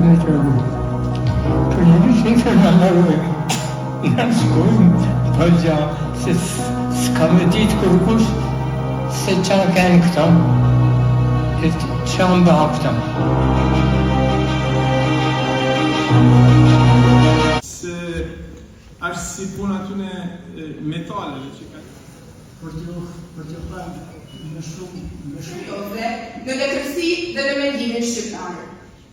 me të regu. Për një qefer në marrë, në shkojnë, përgja, se s'ka me ditë kërkush, se qa kënë këta, e qa mba këta. Se është si puna atyne metaleve që ka. Për t'ju thënë më shumë. Në letërsi dhe në mendimin shqiptar.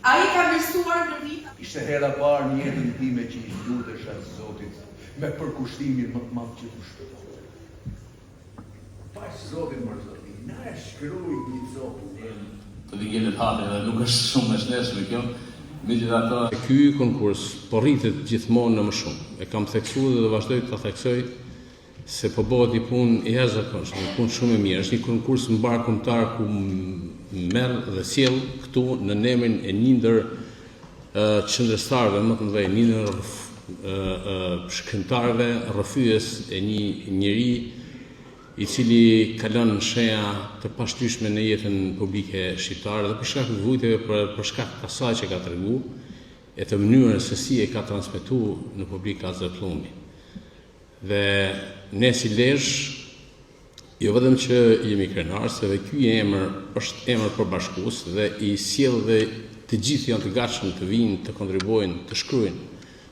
Ai ka vlerësuar në vita. Ishte hera parë në jetën time që i lutesh atë Zotit me përkushtimin më të madh që u shpëtoi. Pash Zotin Zotin, na e shkruaj një Zotin. Të vigelet hate dhe nuk është shumë e shneshme kjo. Megjithatë, ky konkurs po rritet gjithmonë në më shumë. E kam theksuar dhe do vazhdoj ta theksoj se po bëhet një punë e jashtëzakonshme, një punë shumë e mirë. Është një konkurs mbarkombëtar ku merr dhe sjell këtu në emrin e një ndër qendrështarëve më të mëdhenj, një ndër shkrimtarëve rrëfyes e një njeri i cili ka lënë shenja të pashtyeshme në jetën publike shqiptare dhe për shkak të vujtjeve, për shkak të asaj që ka treguar e të mënyrës se si e ka transmetuar në publik ka zotëllumi. Dhe ne si Lezhë, jo vetëm që jemi krenar, se dhe ky emër është emër përbashkues dhe i sjell dhe të gjithë janë të gatshëm të vinë, të kontribuojnë, të shkruajnë,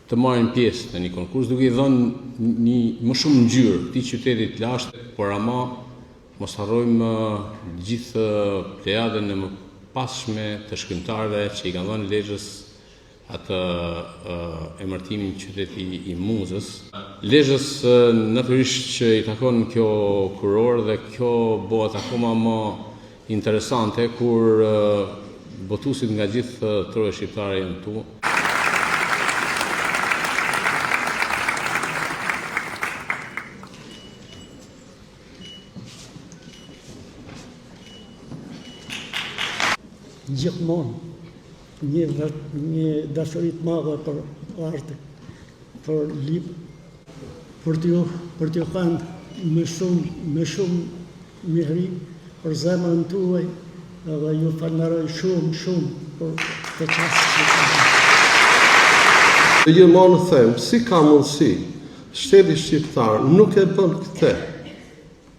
të marrin pjesë në një konkurs, duke i dhënë më shumë ngjyrë këtij qyteti të lashtë, por ama mos harrojmë gjithë plejadën e mëpasshme të shkrimtarëve që i kanë dhënë Lezhës atë emërtimin qyteti i muzës. Lezhës natyrisht që i takon kjo kuror dhe kjo bëhet akoma më interesante kur botuesit nga gjithë troje shqiptare janë këtu. Gjithmonë një dashuri të madhe për art, për libër, për t'ju thënë me shumë miri për zemrën tuaj dhe ju falenderoj shumë për të çastin që keni. Gjithmonë them, si ka mundësi shteti shqiptar nuk e bën këtë,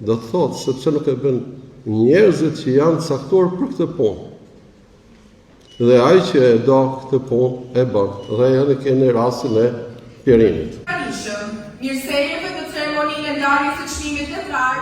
do të thotë sepse nuk e bën njerëzit që janë caktuar për këtë punë. Dhe ai që e do këtë punë e bën. Dhe edhe keni rastin e Pierinit. Mirësejeve të ceremoninë e ndarjes së çmimit letrar